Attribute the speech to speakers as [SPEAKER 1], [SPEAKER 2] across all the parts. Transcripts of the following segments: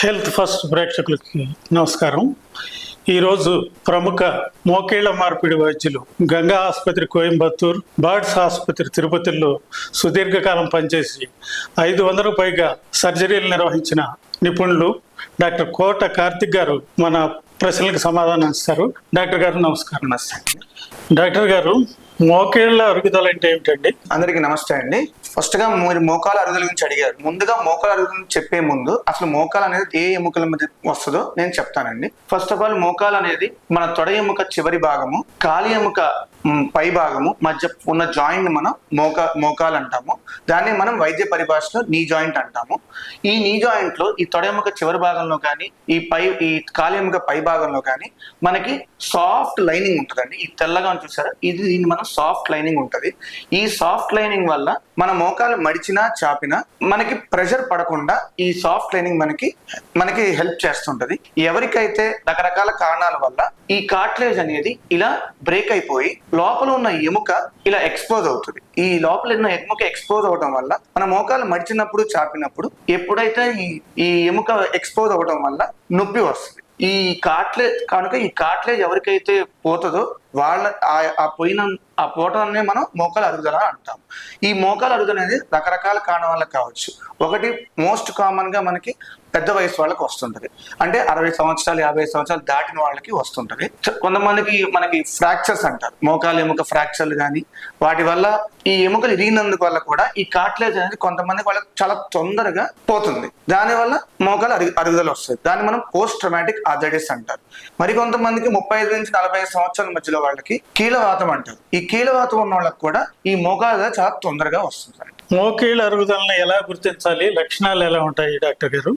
[SPEAKER 1] Health first ప్రేక్షకులకి నమస్కారం. ఈరోజు ప్రముఖ మోకేళ్ల మార్పిడి వైద్యులు గంగా ఆసుపత్రి కోయంబత్తూర్, బర్డ్స్ ఆసుపత్రి తిరుపతిలో సుదీర్ఘకాలం పనిచేసి 500కు పైగా సర్జరీలు నిర్వహించిన నిపుణులు డాక్టర్ కోట కార్తిక్ గారు మన ప్రశ్నలకు సమాధానం ఇస్తారు. డాక్టర్ గారు నమస్కారం. డాక్టర్ గారు, మోకేళ్ల అరుగుదల అంటే ఏమిటండి?
[SPEAKER 2] అందరికీ నమస్తే అండి. ఫస్ట్ గా మీరు మోకాల అరుగుదల గురించి అడిగారు. ముందుగా మోకాల అరుగుదల చెప్పే ముందు అసలు మోకాలు అనేది ఏ ఎముకల మధ్య వస్తుందో నేను చెప్తానండి. ఫస్ట్ ఆఫ్ ఆల్ మోకాలు అనేది మన తొడ ఎముక చివరి భాగము, కాలి ఎముక పై భాగము మధ్య ఉన్న జాయింట్ మనం మోకాలు అంటాము. దాన్ని మనం వైద్య పరిభాషలో నీ జాయింట్ అంటాము. ఈ నీ జాయింట్ లో ఈ తొడ ఎముక చివరి భాగంలో కానీ ఈ కాలి ఎముక పై భాగంలో కానీ మనకి సాఫ్ట్ లైనింగ్ ఉంటుందండి. ఈ తెల్లగా చూసారా, దీన్ని మనం సాఫ్ట్ లైనింగ్ ఉంటుంది. ఈ సాఫ్ట్ లైనింగ్ వల్ల మన మోకాలు మడిచినా చాపినా మనకి ప్రెషర్ పడకుండా ఈ సాఫ్ట్ లైనింగ్ మనకి హెల్ప్ చేస్తుంటది. ఎవరికైతే రకరకాల కారణాల వల్ల ఈ కార్టిలేజ్ అనేది ఇలా బ్రేక్ అయిపోయి లోపల ఉన్న ఎముక ఇలా ఎక్స్పోజ్ అవుతుంది. ఈ లోపల ఉన్న ఎముక ఎక్స్పోజ్ అవడం వల్ల మన మోకాలు మడిచినప్పుడు చాపినప్పుడు ఎప్పుడైతే ఈ ఎముక ఎక్స్పోజ్ అవడం వల్ల నొప్పి వస్తుంది. ఈ కార్టిలేజ్ ఎవరికైతే పోతుందో వాళ్ళ ఆ పోవటాన్ని మనం మోకాలు అరుగుదల అంటాం. ఈ మోకాలు అరుగుదల అనేది రకరకాల కారణాల వల్ల కావచ్చు. ఒకటి మోస్ట్ కామన్ గా మనకి పెద్ద వయసు వాళ్ళకి వస్తుంటది, అంటే 60 సంవత్సరాలు 50 సంవత్సరాలు దాటిన వాళ్ళకి వస్తుంటది. కొంతమందికి మనకి ఫ్రాక్చర్స్ అంటారు, మోకాలు ఎముక ఫ్రాక్చర్లు కానీ వాటి వల్ల ఈ ఎముకలు ఇరిగినందుకు వల్ల కూడా ఈ కార్టిలేజ్ అనేది కొంతమందికి వాళ్ళకి చాలా తొందరగా పోతుంది. దానివల్ల మోకాలు అరుగుదల వస్తుంది. దాన్ని మనం పోస్ట్ ట్రామాటిక్ ఆర్థరైటిస్ అంటారు. మరి కొంతమందికి 35 నుంచి 45 సంవత్సరాల మధ్యలో వాళ్ళకి కీళ్ళవాతం అంటారు. ఈ కీళ్ళవాతం ఉన్న వాళ్ళకి కూడా ఈ మోకాలు చాలా తొందరగా వస్తుంది.
[SPEAKER 1] మోకేళ్ల అరుగుదలను ఎలా గుర్తించాలి? లక్షణాలు ఎలా ఉంటాయి డాక్టర్ గారు?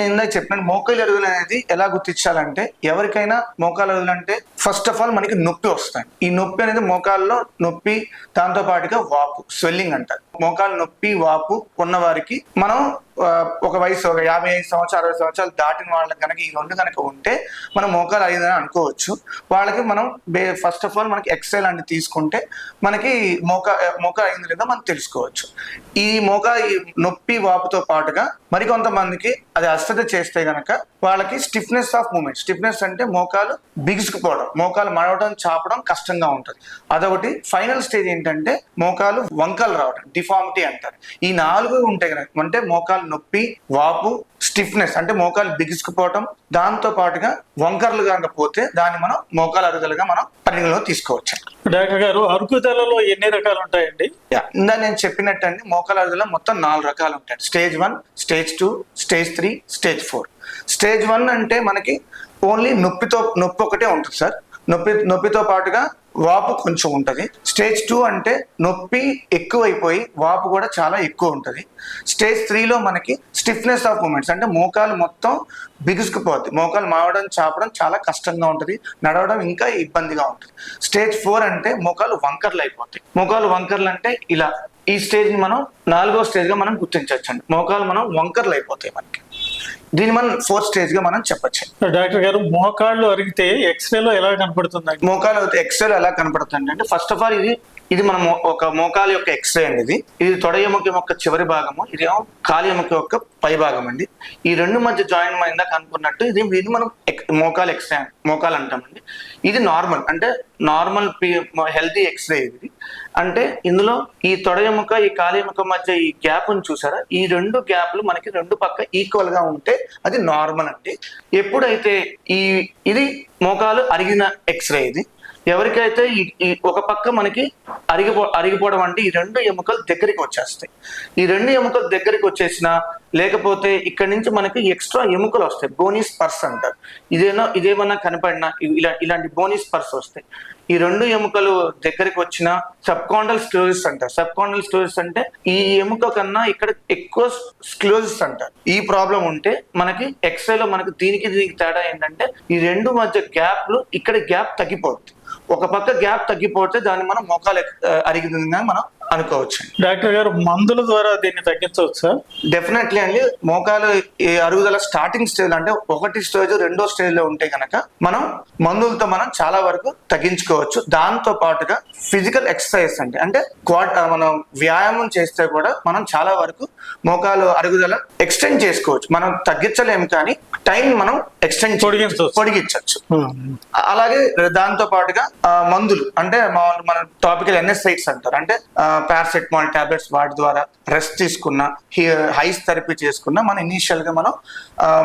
[SPEAKER 2] ఇందాక చెప్పినట్టు మోకాలు అరుగుదల అనేది ఎలా గుర్తించాలంటే, ఎవరికైనా మోకాలు అరుగుదల అంటే ఫస్ట్ ఆఫ్ ఆల్ మనకి నొప్పి వస్తాయి. ఈ నొప్పి అనేది మోకాల్లో నొప్పి, దాంతో పాటుగా వాపు, స్వెల్లింగ్ అంటారు. మోకాలు నొప్పి వాపు ఉన్న వారికి మనం ఒక వయసు 55 సంవత్సరాలు 60 సంవత్సరాలు దాటిన వాళ్ళకి కనుక ఈ రెండు కనుక ఉంటే మనం మోకాలు అయిందని అనుకోవచ్చు. వాళ్ళకి మనం ఫస్ట్ ఆఫ్ ఆల్ మనకి ఎక్స్రే లాంటివి తీసుకుంటే మనకి మోకాలు అయింది లేదా మనం తెలుసుకోవచ్చు. ఈ నొప్పి వాపుతో పాటుగా మరికొంతమందికి అది అశ్రద్ధ చేస్తే గనక వాళ్ళకి స్టిఫ్నెస్ ఆఫ్ మూమెంట్, స్టిఫ్నెస్ అంటే మోకాలు బిగుసుకుపోవడం, మోకాలు మడవడం చాపడం కష్టంగా ఉంటుంది. అదొకటి. ఫైనల్ స్టేజ్ ఏంటంటే మోకాలు వంకలు రావడం, డిఫార్మిటీ అంటారు. ఈ 4 ఉంటే కనుక అంటే మోకాలు నొప్పి, వాపు, స్టిఫ్నెస్ అంటే మోకాలు బిగుసుకుపోవటం, దాంతో పాటుగా వంకర్లు కనుక పోతే దాన్ని మనం మోకాలు అరుగుదలగా మనం పరిగణలో తీసుకోవచ్చు.
[SPEAKER 1] డాక్టర్ గారు, అరుగుదలలో ఎన్ని రకాలు ఉంటాయండి?
[SPEAKER 2] ఇందా నేను చెప్పినట్టు అండి, మోకాలు అరుగుదల మొత్తం 4 రకాలు ఉంటాయి. Stage 1, stage 2, stage 3, stage 4. Stage 1 అంటే మనకి ఓన్లీ నొప్పి ఒకటే ఉంటుంది సార్. నొప్పితో పాటుగా వాపు కొంచెం ఉంటుంది. స్టేజ్ 2 అంటే నొప్పి ఎక్కువైపోయి వాపు కూడా చాలా ఎక్కువ ఉంటుంది. స్టేజ్ 3లో మనకి స్టిఫ్నెస్ ఆఫ్ మూమెంట్స్ అంటే మోకాలు మొత్తం బిగుసుకుపోద్ది, మోకాలు మావడం చాపడం చాలా కష్టంగా ఉంటుంది, నడవడం ఇంకా ఇబ్బందిగా ఉంటుంది. స్టేజ్ 4 అంటే మోకాలు వంకర్లు అయిపోతాయి. మోకాలు వంకర్లు అంటే ఇలా ఈ స్టేజ్ ని మనం 4వ స్టేజ్ గా మనం గుర్తించవచ్చండి. మోకాలు మనం వంకర్లు అయిపోతాయి మనకి. దీన్ని మనం 4th స్టేజ్ గా మనం చెప్పచ్చు.
[SPEAKER 1] డాక్టర్ గారు, మోకాళ్ళు అరిగితే ఎక్స్రేలో ఎలా కనపడుతుంది?
[SPEAKER 2] మోకాలు ఎక్స్రేలో ఎలా కనపడుతుంది అంటే, ఫస్ట్ ఆఫ్ ఆల్ ఇది మనం ఒక మోకాలు యొక్క ఎక్స్రే అండి. ఇది తొడ ఎముక యొక్క చివరి భాగము, ఇది కాలి ఎముక యొక్క పై భాగం అండి. ఈ రెండు మధ్య జాయింట్ మైందా కనుక్కున్నట్టు ఇది మనం మోకాలు ఎక్స్రే, మోకాలు అంటామండి. ఇది నార్మల్ అంటే నార్మల్ హెల్తీ ఎక్స్రే. ఇది అంటే ఇందులో ఈ తొడ ఎముక ఈ కాలి ఎముక మధ్య ఈ గ్యాప్ ని చూసారా, ఈ 2 గ్యాప్లు మనకి 2 పక్క ఈక్వల్ గా ఉంటే అది నార్మల్ అండి. ఎప్పుడైతే ఇది మోకాలు అరిగిన ఎక్స్రే, ఇది ఎవరికైతే ఈ ఒక పక్క మనకి అరిగిపోవడం అంటే ఈ 2 ఎముకలు దగ్గరికి వచ్చేస్తాయి. ఈ 2 ఎముకలు దగ్గరికి వచ్చేసినా, లేకపోతే ఇక్కడ నుంచి మనకి ఎక్స్ట్రా ఎముకలు వస్తాయి, బోనీస్ పర్స్ అంటారు. ఇదేమన్నా కనపడినా ఇలాంటి బోనీస్ పర్స్ వస్తాయి. ఈ 2 ఎముకలు దగ్గరికి వచ్చిన సబ్కాండల్ స్క్లెరోసిస్ అంటారు. సబ్కాండల్ స్క్లెరోసిస్ అంటే ఈ ఎముక కన్నా ఇక్కడ ఎక్కువ స్క్లెరోసిస్ అంటారు. ఈ ప్రాబ్లం ఉంటే మనకి ఎక్స్రేలో మనకి దీనికి తేడా ఏంటంటే ఈ 2 మధ్య గ్యాప్లు ఇక్కడ గ్యాప్ తగ్గిపోతుంది. ఒక పక్క గ్యాప్ తగ్గిపోతే దాన్ని మనం మోకాలు అరిగిందని మనం అనుకోవచ్చు.
[SPEAKER 1] డాక్టర్ గారు, మందుల ద్వారా దీన్ని తగ్గించవచ్చా?
[SPEAKER 2] డెఫినెట్లీ అండి. మోకాలు ఈ అరుగుదల స్టార్టింగ్ స్టేజ్ అంటే ఒకటి స్టేజ్ రెండో స్టేజ్ లో ఉంటే కనుక మనం మందులతో మనం చాలా వరకు తగ్గించుకోవచ్చు. దాంతో పాటుగా ఫిజికల్ ఎక్సర్సైజ్ అంటే మనం వ్యాయామం చేస్తే కూడా మనం చాలా వరకు మోకాలు అరుగుదల ఎక్స్టెండ్ చేసుకోవచ్చు. మనం తగ్గించలేము కానీ టైం మనం ఎక్స్టెండ్ పొడిగించవచ్చు. అలాగే దాంతో పాటుగా మందులు అంటే మన టాపికల్ ఎన్ఎస్ఐడ్స్ అంటారు, అంటే పారాసెటమాల్ టాబ్లెట్స్ వాటి ద్వారా రెస్ట్ తీసుకున్నా హైస్ థెరపీ చేసుకున్నా మనం ఇనీషియల్ గా మనం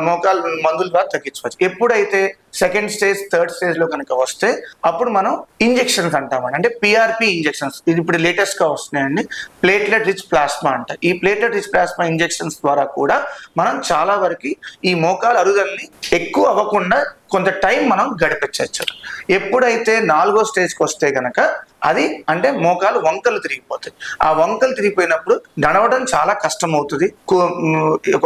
[SPEAKER 2] మోకాలు మందుల ద్వారా తగ్గించవచ్చు. ఎప్పుడైతే సెకండ్ స్టేజ్ థర్డ్ స్టేజ్ లో కనుక వస్తే అప్పుడు మనం ఇంజెక్షన్స్ అంటామండి, అంటే పిఆర్పి ఇంజెక్షన్స్. ఇది ఇప్పుడు లేటెస్ట్ గా వస్తున్నాయండి, ప్లేట్లెట్ రిచ్ ప్లాస్మా అంట. ఈ ప్లేట్లెట్ రిచ్ ప్లాస్మా ఇంజెక్షన్స్ ద్వారా కూడా మనం చాలా వరకు ఈ మోకాలు అరుగుదలని ఎక్కువ అవ్వకుండా కొంత టైం మనం గడిపించవచ్చు. ఎప్పుడైతే 4వ స్టేజ్కి వస్తే గనక అది అంటే మోకాలు వంకలు తిరిగిపోతాయి. ఆ వంకలు తిరిగిపోయినప్పుడు నడవడం చాలా కష్టం అవుతుంది,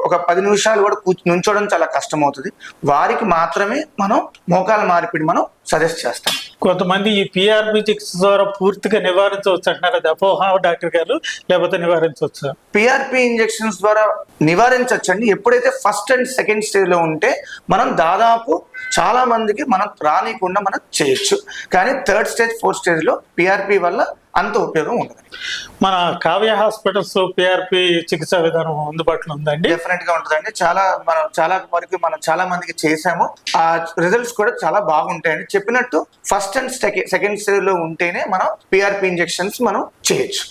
[SPEAKER 2] ఒక 10 నిమిషాలు కూడా నుంచోవడం చాలా కష్టం అవుతుంది. వారికి మాత్రమే మనం మోకాల మార్పిడి మనం సజెస్ట్ చేస్తాం.
[SPEAKER 1] కొంతమంది ఈ పిఆర్పి చికిత్స ద్వారా పూర్తిగా నివారించవచ్చు అంటున్నారు, అది అపోహ డాక్టర్ గారు, లేకపోతే నివారించవచ్చా?
[SPEAKER 2] పిఆర్పి ఇంజెక్షన్స్ ద్వారా నివారించవచ్చండి. ఎప్పుడైతే ఫస్ట్ అండ్ సెకండ్ స్టేజ్ లో ఉంటే మనం దాదాపు చాలా మందికి మనం రానికుండా మనం చేయొచ్చు, కానీ థర్డ్ స్టేజ్ ఫోర్త్ స్టేజ్ లో పిఆర్పి వల్ల అంత ఉపయోగం ఉండదు.
[SPEAKER 1] మన కావ్య హాస్పిటల్స్ పిఆర్పి చికిత్సా విధానం అందుబాటులో ఉందండి?
[SPEAKER 2] డెఫినెట్ గా ఉంటుందండి. చాలా వరకు మనం చాలా మందికి చేసాము, ఆ రిజల్ట్స్ కూడా చాలా బాగుంటాయండి. చెప్పినట్టు ఫస్ట్ అండ్ సెకండ్ స్టేజ్ లో ఉంటేనే మనం పిఆర్పి ఇంజెక్షన్స్ మనం చేయొచ్చు.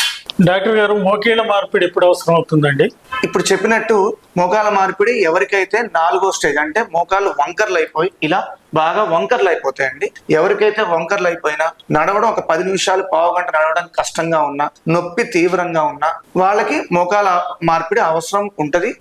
[SPEAKER 1] డాక్టర్ గారు, మోకాళ్ళ మార్పిడి ఎప్పుడు అవసరం అవుతుందండి?
[SPEAKER 2] ఇప్పుడు చెప్పినట్టు మోకాల మార్పిడి ఎవరికైతే 4వ స్టేజ్ అంటే మోకాలు వంకర్లు అయిపోయి ఇలా బాగా వంకర్లు అయిపోతాయండి. ఎవరికైతే వంకర్లు అయిపోయినా నడవడం ఒక 10 నిమిషాలు పావుగంట నడవడానికి కష్టంగా ఉన్నా, నొప్పి తీవ్రంగా ఉన్నా వాళ్ళకి మోకాల మార్పిడి అవసరం ఉంటది.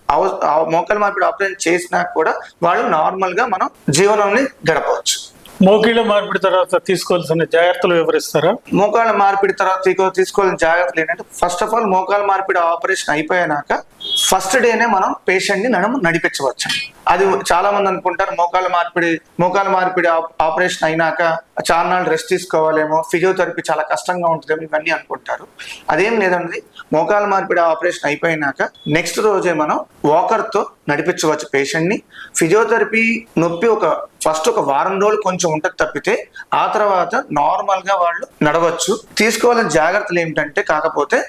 [SPEAKER 2] మోకాల మార్పిడి ఆపరేషన్ చేసినా కూడా వాళ్ళు నార్మల్ గా మనం జీవనాన్ని గడపవచ్చు.
[SPEAKER 1] మోకాళ్ళ మార్పిడి తర్వాత తీసుకోవాల్సిన జాగ్రత్తలు వివరిస్తారా?
[SPEAKER 2] మోకాళ్ళ మార్పిడి తర్వాత తీసుకోవాల్సిన జాగ్రత్తలు ఏంటంటే, ఫస్ట్ ఆఫ్ ఆల్ మోకాళ్ళ మార్పిడి ఆపరేషన్ అయిపోయాక ఫస్ట్ డేనే మనం పేషెంట్ ని నడిపించవచ్చు. అది చాలా మంది అనుకుంటారు మోకాళ్ళ మార్పిడి ఆపరేషన్ అయినాక చాలా నాళ్ళు రెస్ట్ తీసుకోవాలేమో, ఫిజియోథెరపీ చాలా కష్టంగా ఉంటుందేమో, ఇవన్నీ అనుకుంటారు. అదేం లేదండి. మోకాళ్ళ మార్పిడి ఆపరేషన్ అయిపోయినాక నెక్స్ట్ రోజే మనం వాకర్ తో నడిపించవచ్చు పేషెంట్ ని. ఫిజియోథెరపీ నొప్పి ఫస్ట్ ఒక వారం రోజులు కొంచెం ఉంటుంది తప్పితే ఆ తర్వాత నార్మల్ గా వాళ్ళు నడవచ్చు. తీసుకోవాల్సిన జాగ్రత్తలు ఏమిటంటే, కాకపోతే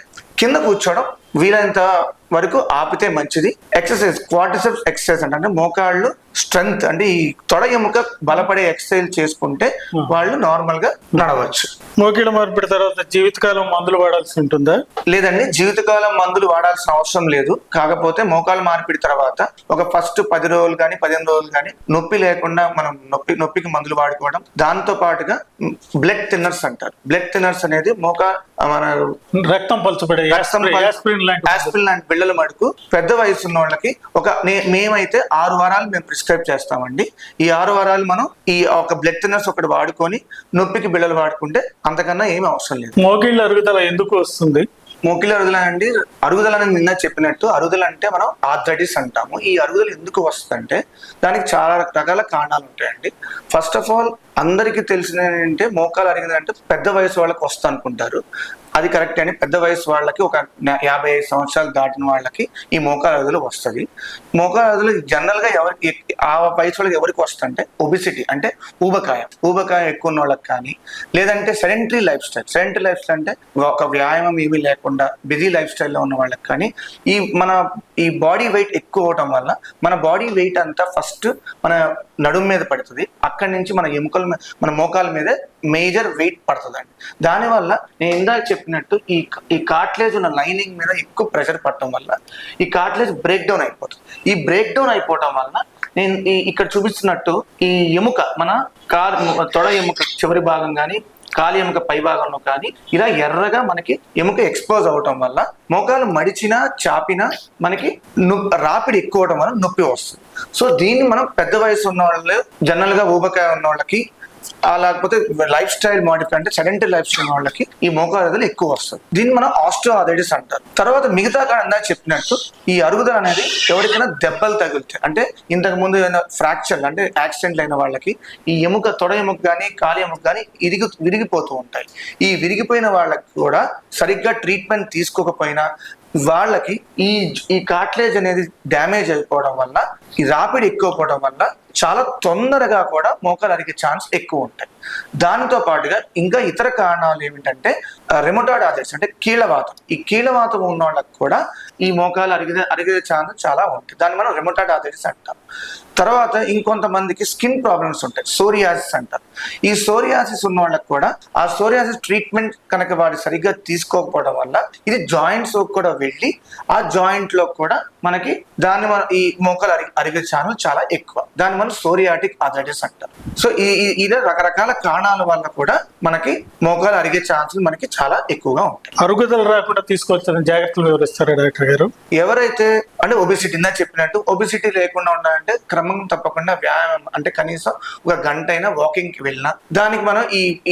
[SPEAKER 2] కింద కూర్చోవడం వీలైనంత వరకు ఆపితే మంచిది. ఎక్సర్సైజ్ క్వాడ్రిసెప్స్ ఎక్సర్సైజ్ అంటే మోకాళ్ళు స్ట్రెంగ్త్ అంటే ఈ తొడ ఎముక బలపడే ఎక్సర్సైజ్ చేసుకుంటే వాళ్ళు నార్మల్ గా నడవచ్చు.
[SPEAKER 1] మోకాళ్ళ మార్పిడి తర్వాత జీవితకాలం మందులు వాడాల్సి ఉంటుందా?
[SPEAKER 2] లేదండి, జీవితకాలం మందులు వాడాల్సిన అవసరం లేదు. కాకపోతే మోకాళ్ళ మార్పిడి తర్వాత ఒక ఫస్ట్ 10 రోజులు కానీ 15 రోజులు కానీ నొప్పి లేకుండా మనం నొప్పికి మందులు వాడుకోవడం. దాంతో పాటుగా బ్లడ్ థిన్నర్స్ అంటారు. బ్లడ్ థిన్నర్స్ అనేది మన
[SPEAKER 1] రక్తం పలుచబడే
[SPEAKER 2] ఆస్పిరిన్ లాంటి బిళ్ళల మటుకు పెద్ద వయసు ఉన్న వాళ్ళకి మేమైతే 6 వారాలు మేము ప్రిస్క్రైబ్ చేస్తామండి. ఈ 6 వారాలు మనం ఈ ఒక బ్లడ్ థిన్నర్స్ ఒకటి వాడుకొని నొప్పికి బిళ్ళలు వాడుకుంటే అంతకన్నా ఏమి అవసరం లేదు.
[SPEAKER 1] మోకాళ్ళ అరుగుదల ఎందుకు వస్తుంది?
[SPEAKER 2] మోకాళ్ళ అరుగుదల అండి, అరుగుదల అని నిన్న చెప్పినట్టు అరుగుదల అంటే మనం ఆర్థరైటిస్ అంటాము. ఈ అరుగుదల ఎందుకు వస్తుందంటే దానికి చాలా రకాల కారణాలు ఉంటాయండి. ఫస్ట్ ఆఫ్ ఆల్ అందరికీ తెలిసిన ఏంటంటే మోకాలు అరిగిందంటే పెద్ద వయసు వాళ్ళకి వస్తా అనుకుంటారు. అది కరెక్ట్ అని. పెద్ద వయసు వాళ్ళకి ఒక 55 సంవత్సరాలు దాటిన వాళ్ళకి ఈ మోకాలు అరుగుదల వస్తుంది. మోకాలు అరుగుదల జనరల్ గా ఎవరికి ఆ వయసు వాళ్ళకి ఎవరికి వస్తుందంటే ఒబిసిటీ అంటే ఊబకాయం ఎక్కువ ఉన్న వాళ్ళకి కానీ, లేదంటే సెడెంటరీ లైఫ్ స్టైల్ అంటే ఒక వ్యాయామం ఏమీ లేకుండా బిజీ లైఫ్ స్టైల్లో ఉన్న వాళ్ళకి కానీ, ఈ బాడీ వెయిట్ ఎక్కువ అవటం వల్ల మన బాడీ వెయిట్ అంతా ఫస్ట్ మన నడుము మీద పడుతుంది. అక్కడి నుంచి మన మోకాల మీద మేజర్ వెయిట్ పడుతుందండి. దానివల్ల నేను ఇందాక చెప్పినట్టు ఈ కార్టిలేజ్ ఉన్న లైనింగ్ మీద ఎక్కువ ప్రెషర్ పడటం వల్ల ఈ కార్టిలేజ్ బ్రేక్ డౌన్ అయిపోతుంది. ఈ బ్రేక్ డౌన్ అయిపోవటం వల్ల నేను ఇక్కడ చూపిస్తున్నట్టు ఈ ఎముక మన తొడ ఎముక చివరి భాగం కానీ కాలి ఎముక పై భాగంలో కానీ ఇలా ఎర్రగా మనకి ఎముక ఎక్స్పోజ్ అవటం వల్ల మోకాలు మడిచినా చాపినా మనకి రాపిడి ఎక్కువ అవడం వల్ల నొప్పి వస్తుంది. సో దీన్ని మనం పెద్ద వయసు ఉన్న వాళ్ళు, జనరల్ గా ఊబకాయ ఉన్న వాళ్ళకి, లేకపోతే లైఫ్ స్టైల్ మోడిఫై అంటే సెడెంటరీ లైఫ్ స్టైల్ వాళ్ళకి ఈ మోకాలు అరుగుదల ఎక్కువ వస్తుంది. దీన్ని మనం ఆస్టియోఆర్థరైటిస్ అంటారు. తర్వాత మిగతా కాడ చెప్పినట్టు ఈ అరుగుదల అనేది ఎవరికైనా దెబ్బలు తగులుతాయి, అంటే ఇంతకు ముందు ఏదైనా ఫ్రాక్చర్ అంటే యాక్సిడెంట్ అయిన వాళ్ళకి ఈ ఎముక, తొడ ఎముక కానీ కాలి ఎముక కానీ విరిగిపోతూ ఉంటాయి. ఈ విరిగిపోయిన వాళ్ళకి కూడా సరిగ్గా ట్రీట్మెంట్ తీసుకోకపోయినా వాళ్ళకి ఈ కార్టిలేజ్ అనేది డ్యామేజ్ అయిపోవడం వల్ల, ఈ రాపిడి ఎక్కువ పోవడం వల్ల చాలా తొందరగా కూడా మోకాలు అరిగే ఛాన్స్ ఎక్కువ ఉంటాయి. దానితో పాటుగా ఇంకా ఇతర కారణాలు ఏమిటంటే రెమటాయిడ్ ఆర్థరైటిస్ అంటే కీళ్ళవాతం. ఈ కీళ్ళవాతం ఉన్న వాళ్ళకి కూడా ఈ మోకాలు అరిగే ఛాన్స్ చాలా ఉంటాయి. దాన్ని మనం రెమటాయిడ్ ఆర్థరైటిస్ అంటాం. తర్వాత ఇంకొంతమందికి స్కిన్ ప్రాబ్లమ్స్ ఉంటాయి, సోరియాసిస్ అంటారు. ఈ సోరియాసిస్ ఉన్న వాళ్ళకి కూడా ఆ సోరియాసిస్ ట్రీట్మెంట్ కనుక వాడు సరిగ్గా తీసుకోకపోవడం వల్ల ఇది జాయింట్స్ కూడా వెళ్ళి ఆ జాయింట్ లో కూడా మనకి దాన్ని మనం ఈ మోకాలు అరిగే ఛాన్స్ చాలా ఎక్కువ. దాన్ని మనం సోరియాటిక్ ఆర్థరైటిస్ అంటారు. సో ఇది రకరకాల కారణాల వల్ల కూడా మనకి మోకాలు అరిగే ఛాన్సులు మనకి చాలా ఎక్కువగా ఉంటాయి.
[SPEAKER 1] అరుగుదల రాకుండా తీసుకోవాల్సిన జాగ్రత్తలు వివరిస్తారా డాక్టర్ గారు?
[SPEAKER 2] ఎవరైతే అంటే ఒబిసిటీ ఇందా చెప్పినట్టు ఒబిసిటీ లేకుండా ఉండాలంటే క్రమం తప్పకుండా వ్యాయామం అంటే కనీసం ఒక గంట అయినా వాకింగ్ కి వెళ్ళినా, దానికి మనం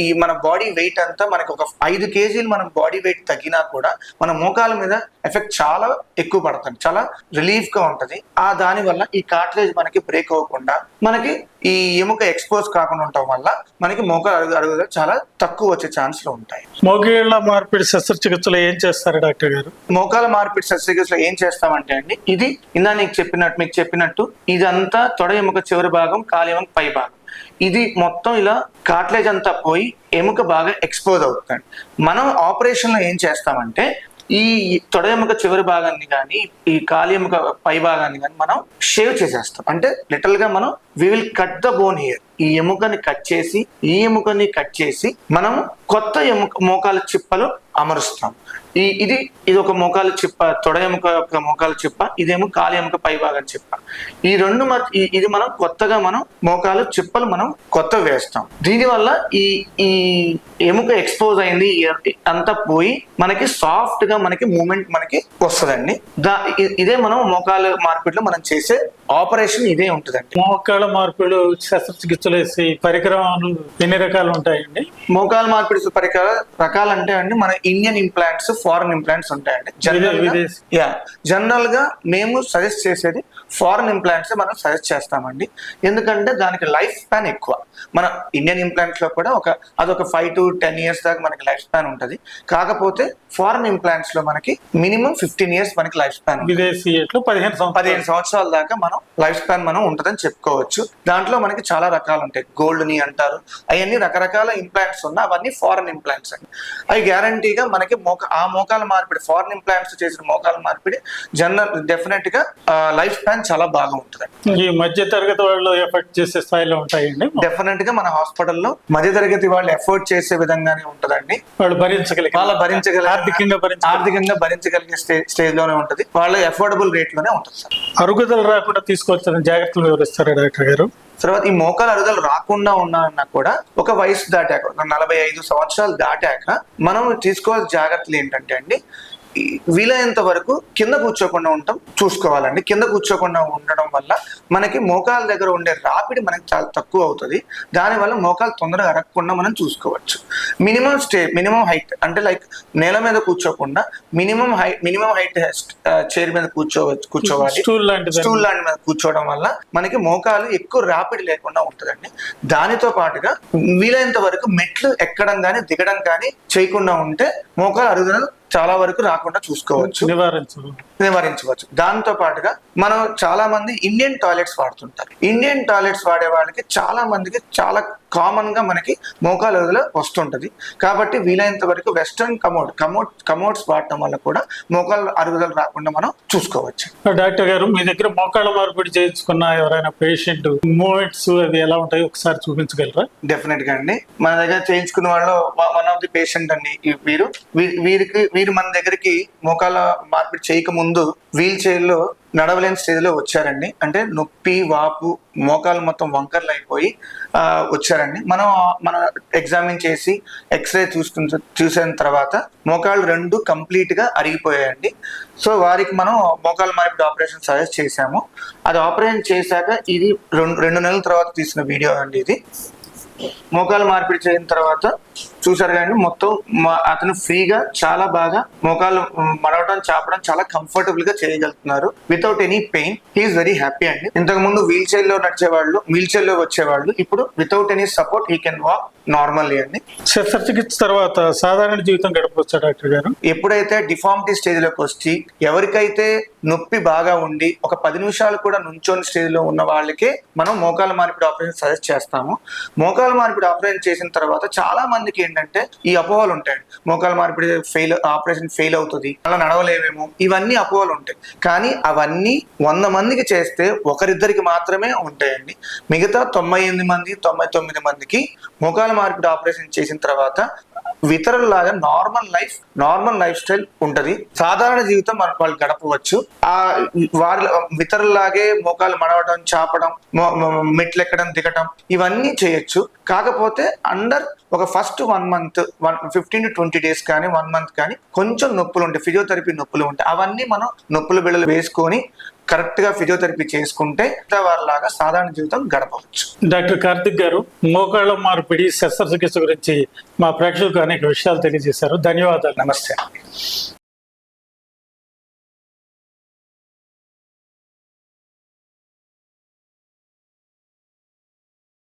[SPEAKER 2] ఈ మన బాడీ వెయిట్ అంతా మనకి ఒక 5 kgs మనం బాడీ వెయిట్ తగ్గినా కూడా మన మోకాల మీద ఎఫెక్ట్ చాలా ఎక్కువ పడుతుంది, చాలా రిలీఫ్ గా ఉంటది. దాని వల్ల ఈ కార్టిలేజ్ మనకి బ్రేక్ అవ్వకుండా మనకి ఈ ఎముక ఎక్స్పోజ్ కాకుండా ఉండటం వల్ల మనకి మోకాలు అరుగుదల చాలా తక్కువ వచ్చే ఛాన్స్లు ఉంటాయి.
[SPEAKER 1] మోకాళ్ళ మార్పిడి శస్త్రచికిత్సలో ఏం చేస్తారు డాక్టర్ గారు?
[SPEAKER 2] మోకాల మార్పిడి శస్త్రచికిత్సలో ఏం చేస్తామంటే అండి, ఇది ఇందా మీకు చెప్పినట్టు ఇదంతా తొడ ఎముక చివరి భాగం, కాలి ఎముక పై భాగం, ఇది మొత్తం ఇలా కార్టిలేజ్ అంతా పోయి ఎముక బాగా ఎక్స్పోజ్ అవుతుంది. మనం ఆపరేషన్ లో ఏం చేస్తామంటే ఈ తొడ ఎముక చివరి భాగాన్ని కానీ ఈ కాలి ఎముక పై భాగాన్ని కానీ మనం షేవ్ చేసేస్తాం. అంటే లిటరల్ గా మనం we will cut the bone here. ఈ ఎముకని కట్ చేసి మనం కొత్త మోకాల చిప్పలు అమరుస్తాం. ఇది ఒక మోకాల చిప్ప, తొడ ఎముక యొక్క మోకాల చిప్ప, ఇదేమో కాలి ఎముక పై భాగం చిప్ప. ఈ రెండు ఇది మనం కొత్తగా మనం మోకాలు చిప్పలు మనం కొత్త వేస్తాం. దీనివల్ల ఈ ఎముక ఎక్స్పోజ్ అయింది అంతా పోయి మనకి సాఫ్ట్ గా మనకి మూమెంట్ మనకి వస్తుందండి. ఇదే మనం మోకాలు మార్పిడిలో మనం చేసే ఆపరేషన్ ఇదే ఉంటుందండి.
[SPEAKER 1] మోకాళ్ళ మార్పిడి శస్త్రచికిత్సలు వేసి పరికరాలు ఎన్ని రకాలు ఉంటాయండి?
[SPEAKER 2] మోకాలు మార్పిడి రకాలు అంటే అండి మన ఇండియన్ ఇంప్లాంట్స్, ఫారెన్ ఇంప్లాంట్స్ ఉంటాయండి. జనరల్ గా మేము సజెస్ట్ చేసేది ఫారెన్ ఇంప్లాంట్స్ మనం సజెస్ట్ చేస్తామండి. ఎందుకంటే దానికి లైఫ్ స్పాన్ ఎక్కువ. మన ఇండియన్ ఇంప్లాంట్స్ లో కూడా అదొక 5 to 10 years దాకా మనకి లైఫ్ స్పాన్ ఉంటుంది. కాకపోతే ఫారెన్ ఇంప్లాంట్స్ లో మనకి మినిమం 15 years మనకి లైఫ్ స్పాన్,
[SPEAKER 1] విదేశీ 15
[SPEAKER 2] సంవత్సరాల దాకా మనం లైఫ్ స్పాన్ మనం ఉంటుందని చెప్పుకోవచ్చు. దాంట్లో మనకి చాలా రకాలు ఉంటాయి. గోల్డ్ ని అంటారు, అవన్నీ రకరకాల ఇంప్లాంట్స్ ఉన్నాయి. అవన్నీ ఫారెన్ ఇంప్లాంట్స్ అండి. అవి గ్యారంటీగా మనకి మోకాల మార్పిడి, ఫారెన్ ఇంప్లాంట్స్ చేసిన మోకాల మార్పిడి డెఫినెట్ గా లైఫ్ స్పాన్ చాలా బాగా ఉంటుంది.
[SPEAKER 1] ఈ మధ్య తరగతి వాళ్ళు ఎఫర్ట్ చేసే స్థాయిలో ఉంటాయండి.
[SPEAKER 2] డెఫినెట్ గా మన హాస్పిటల్లో మధ్య తరగతి వాళ్ళు ఎఫర్ట్ చేసే విధంగానే ఉంటుందండి.
[SPEAKER 1] వాళ్ళు భరించగలిగే
[SPEAKER 2] ఆర్థికంగా భరించగలిగే స్టేజ్ లోనే ఉంటుంది. వాళ్ళ అఫోర్డబుల్ రేట్ లోనే ఉంటుంది సార్.
[SPEAKER 1] అరుగుదల రాకుండా తీసుకోవాల్సిన జాగ్రత్తలు వివరిస్తారా డాక్టర్ గారు?
[SPEAKER 2] తర్వాత ఈ మోకాలు అరుగుదల రాకుండా ఉన్నా కూడా ఒక వయసు దాటాక, 45 సంవత్సరాలు దాటాక మనం తీసుకోవాల్సిన జాగ్రత్తలు ఏంటంటే అండి, వీలైనంత వరకు కింద కూర్చోకుండా చూసుకోవాలండి. కింద కూర్చోకుండా ఉండడం వల్ల మనకి మోకాల దగ్గర ఉండే రాపిడి మనకి చాలా తక్కువ అవుతుంది. దానివల్ల మోకాలు తొందరగా అరగకుండా మనం చూసుకోవచ్చు. మినిమం హైట్ అంటే లైక్ నేల మీద కూర్చోకుండా మినిమం హైట్ చైర్ మీద కూర్చోవాలి. స్టూల్ లాంటి మీద కూర్చోవడం వల్ల మనకి మోకాలు ఎక్కువ రాపిడి లేకుండా ఉంటుందండి. దానితో పాటుగా వీలైనంత వరకు మెట్లు ఎక్కడం కానీ దిగడం కానీ చేయకుండా ఉంటే మోకాలు అరుగుదల చాలా వరకు రాకుండా చూసుకోవచ్చు, నివారించవచ్చు. దాంతో పాటుగా మనం చాలా మంది ఇండియన్ టాయిలెట్స్ వాడుతుంటారు. ఇండియన్ టాయిలెట్స్ వాడే వాళ్ళకి చాలా మందికి చాలా కామన్ గా మనకి మోకాలు అరుగుదల వస్తుంటది. కాబట్టి వీలైనంత వరకు వెస్టర్న్ కమోడ్స్ వాడటం వల్ల కూడా మోకాలు అరుగుదల రాకుండా మనం చూసుకోవచ్చు.
[SPEAKER 1] డాక్టర్ గారు, మీ దగ్గర మోకాళ్ళ మార్పిడి చేయించుకున్న ఎవరైనా పేషెంట్ మూమెంట్స్ అవి ఎలా ఉంటాయి ఒకసారి చూపించగలరా?
[SPEAKER 2] డెఫినెట్ గా అండి. మన దగ్గర చేయించుకున్న వాళ్ళు వన్ ఆఫ్ ది పేషెంట్ అండి. వీరు మన దగ్గరికి మోకాళ్ళ మార్పిడి చేయక ముందు వీల్ చైర్ లో నడవలేని స్టేజ్ లో వచ్చారండి. అంటే నొప్పి, వాపు, మోకాలు మొత్తం వంకర్లు అయిపోయి వచ్చారండి. మనం ఎగ్జామిన్ చేసి ఎక్స్రే చూసిన తర్వాత మోకాళ్ళు 2 కంప్లీట్ గా అరిగిపోయాయండి. సో వారికి మనం మోకాలు మార్పిడి ఆపరేషన్ సజెస్ట్ చేశాము. అది ఆపరేషన్ చేశాక ఇది 2 నెలల తర్వాత తీసిన వీడియో అండి. ఇది మోకాలు మార్పిడి చేసిన తర్వాత చూసారు కానీ మొత్తం అతను ఫ్రీగా చాలా బాగా మోకాలు మడవడం చాపడం చాలా కంఫర్టబుల్ గా చేయగలుగుతున్నారు without any pain. He's very happy అండి. ఇంతకు ముందు వీల్ చైర్ లో నడిచేవాళ్ళు, వీల్ చైర్ లో వచ్చేవాళ్ళు, ఇప్పుడు without any support he can walk normally అండి.
[SPEAKER 1] శస్త్రచికిత్స తర్వాత సాధారణ జీవితం గడపవచ్చా డాక్టర్ గారు?
[SPEAKER 2] ఎప్పుడైతే డిఫార్మిటీ స్టేజ్ లోకి వచ్చి ఎవరికైతే నొప్పి బాగా ఉండి ఒక 10 నిమిషాలు కూడా నుంచోని స్టేజ్ లో ఉన్న వాళ్ళకే మనం మోకాల మార్పిడి ఆపరేషన్ సజెస్ట్ చేస్తాము. మోకాల మార్పిడి ఆపరేషన్ చేసిన తర్వాత చాలా మందికి ఏంటంటే ఈ అపోహలు ఉంటాయి. మోకాల మార్పిడి ఆపరేషన్ ఫెయిల్ అవుతుంది, అలా నడవలేమేమో, ఇవన్నీ అపోహలు ఉంటాయి. కానీ అవన్నీ 100 మందికి చేస్తే ఒకరిద్దరికి మాత్రమే ఉంటాయండి. మిగతా 98 మంది 99 మందికి మోకాల మార్పిడి ఆపరేషన్ చేసిన తర్వాత ఇతరులలాగా నార్మల్ లైఫ్ స్టైల్ ఉంటది. సాధారణ జీవితం వాళ్ళు గడపవచ్చు. ఆ వారి ఇతరులాగే మోకాలు మడవడం, చాపడం, మెట్లు ఎక్కడం, దిగటం ఇవన్నీ చేయొచ్చు. కాకపోతే అండర్ ఒక ఫస్ట్ 1 మంత్ 15 to 20 days కానీ 1 month కానీ కొంచెం నొప్పులు ఉంటాయి, ఫిజియోథెరపీ నొప్పులు ఉంటాయి. అవన్నీ మనం నొప్పుల బిళ్ళలు వేసుకొని కరెక్ట్ గా ఫిజియోథెరపీ చేసుకుంటే వారిలాగా సాధారణ జీవితం గడపవచ్చు.
[SPEAKER 1] డాక్టర్ కార్తిక్ గారు, మోకాళ్ళ మార్పిడి శస్త్రచికిత్స గురించి మా ప్రేక్షకులకు అనేక విషయాలు తెలియజేశారు. ధన్యవాదాలు.
[SPEAKER 2] నమస్తే.